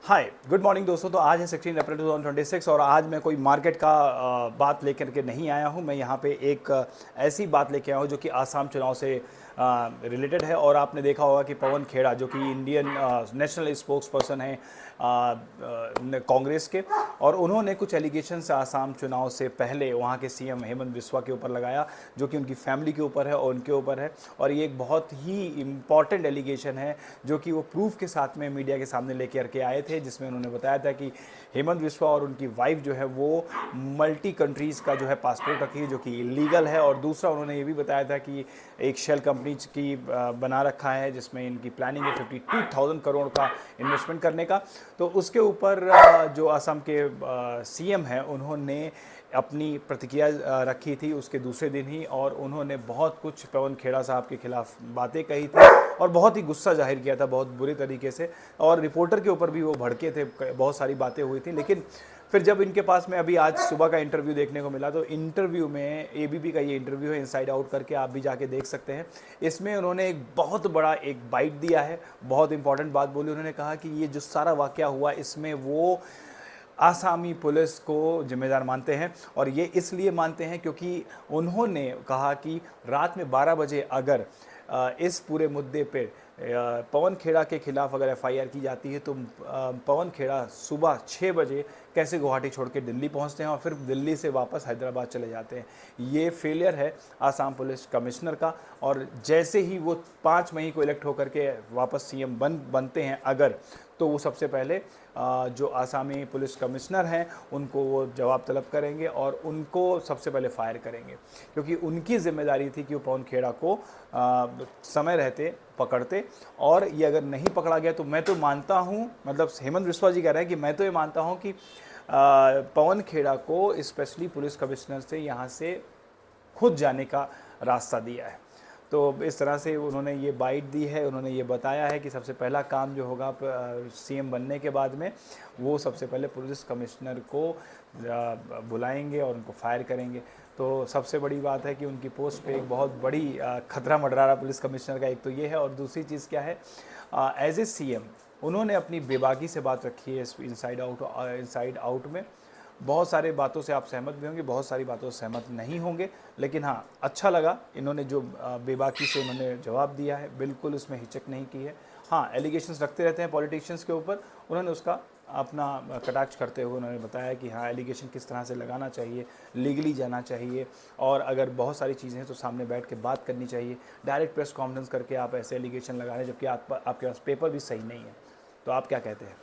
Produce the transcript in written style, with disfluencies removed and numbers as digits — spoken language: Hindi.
हाय गुड मॉर्निंग दोस्तों। तो आज है 16 अप्रैल 2026 और आज मैं कोई मार्केट का बात लेकर के नहीं आया हूं। मैं यहां पे एक ऐसी बात लेके आया हूं जो कि आसाम चुनाव से रिलेटेड है। और आपने देखा होगा कि पवन खेड़ा जो कि इंडियन नेशनल स्पोक्स पर्सन है कांग्रेस के, और उन्होंने कुछ एलिगेशंस आसाम चुनाव से पहले वहां के सीएम हेमंत बिस्वा के ऊपर लगाया, जो कि उनकी फैमिली के ऊपर है और उनके ऊपर है। और ये एक बहुत ही इम्पॉर्टेंट एलिगेशन है जो कि वो प्रूफ के साथ में मीडिया के सामने लेके करके आए थे, जिसमें उन्होंने बताया था कि हेमंत बिस्वा और उनकी वाइफ जो है वो मल्टी कंट्रीज़ का जो है पासपोर्ट रखी है, जो कि इलीगल है। और दूसरा उन्होंने ये भी बताया था कि एक शेल कंपनी की बना रखा है जिसमें इनकी प्लानिंग है 52,000 करोड़ का इन्वेस्टमेंट करने का। तो उसके ऊपर जो असम के सीएम हैं उन्होंने अपनी प्रतिक्रिया रखी थी उसके दूसरे दिन ही, और उन्होंने बहुत कुछ पवन खेड़ा साहब के खिलाफ बातें कही थी और बहुत ही गुस्सा जाहिर किया था, बहुत बुरे तरीके से। और रिपोर्टर के ऊपर भी वो भड़के थे, बहुत सारी बातें हुई थी। लेकिन फिर जब इनके पास में अभी आज सुबह का इंटरव्यू देखने को मिला, तो इंटरव्यू में एबीपी का ये इंटरव्यू है, इनसाइड आउट करके आप भी जाके देख सकते हैं। इसमें उन्होंने एक बहुत बड़ा एक बाइट दिया है, बहुत इंपॉर्टेंट बात बोली। उन्होंने कहा कि ये जो सारा वाकया हुआ इसमें वो आसामी पुलिस को जिम्मेदार मानते हैं, और ये इसलिए मानते हैं क्योंकि उन्होंने कहा कि रात में 12 बजे अगर इस पूरे मुद्दे पे पवन खेड़ा के खिलाफ अगर एफआईआर की जाती है तो पवन खेड़ा सुबह 6 बजे कैसे गुवाहाटी छोड़ के दिल्ली पहुंचते हैं और फिर दिल्ली से वापस हैदराबाद चले जाते हैं। ये फेलियर है आसाम पुलिस कमिश्नर का। और जैसे ही वो 5 मई को इलेक्ट होकर के वापस सीएम बनते हैं अगर, तो वो सबसे पहले जो आसामी पुलिस कमिश्नर हैं उनको वो जवाब तलब करेंगे और उनको सबसे पहले फायर करेंगे, क्योंकि उनकी जिम्मेदारी थी कि वो पवन खेड़ा को समय रहते पकड़ते। और ये अगर नहीं पकड़ा गया तो मैं तो मानता हूँ, मतलब हेमंत बिस्वा जी कह रहे हैं कि मैं तो ये मानता हूँ कि पवन खेड़ा को स्पेशली पुलिस कमिश्नर से यहाँ से खुद जाने का रास्ता दिया है। तो इस तरह से उन्होंने ये बाइट दी है। उन्होंने ये बताया है कि सबसे पहला काम जो होगा सीएम बनने के बाद में, वो सबसे पहले पुलिस कमिश्नर को बुलाएंगे और उनको फायर करेंगे। तो सबसे बड़ी बात है कि उनकी पोस्ट पे एक बहुत बड़ी खतरा मंडरा रहा पुलिस कमिश्नर का। एक तो ये है, और दूसरी चीज़ क्या है, एज ए सीएम उन्होंने अपनी बेबाकी से बात रखी है इनसाइड आउट में। बहुत सारे बातों से आप सहमत भी होंगे, बहुत सारी बातों से सहमत नहीं होंगे, लेकिन हाँ अच्छा लगा इन्होंने जो बेबाकी से उन्होंने जवाब दिया है, बिल्कुल उसमें हिचक नहीं की है। हाँ, एलिगेशंस रखते रहते हैं पॉलिटिशियंस के ऊपर, उन्होंने उसका अपना कटाक्ष करते हुए उन्होंने बताया कि हाँ एलिगेशन किस तरह से लगाना चाहिए, लीगली जाना चाहिए, और अगर बहुत सारी चीज़ें हैं तो सामने बैठ के बात करनी चाहिए। डायरेक्ट प्रेस कॉन्फ्रेंस करके आप ऐसे एलिगेशन लगा रहे हैं जबकि आपके पास पेपर भी सही नहीं है। तो आप क्या कहते हैं?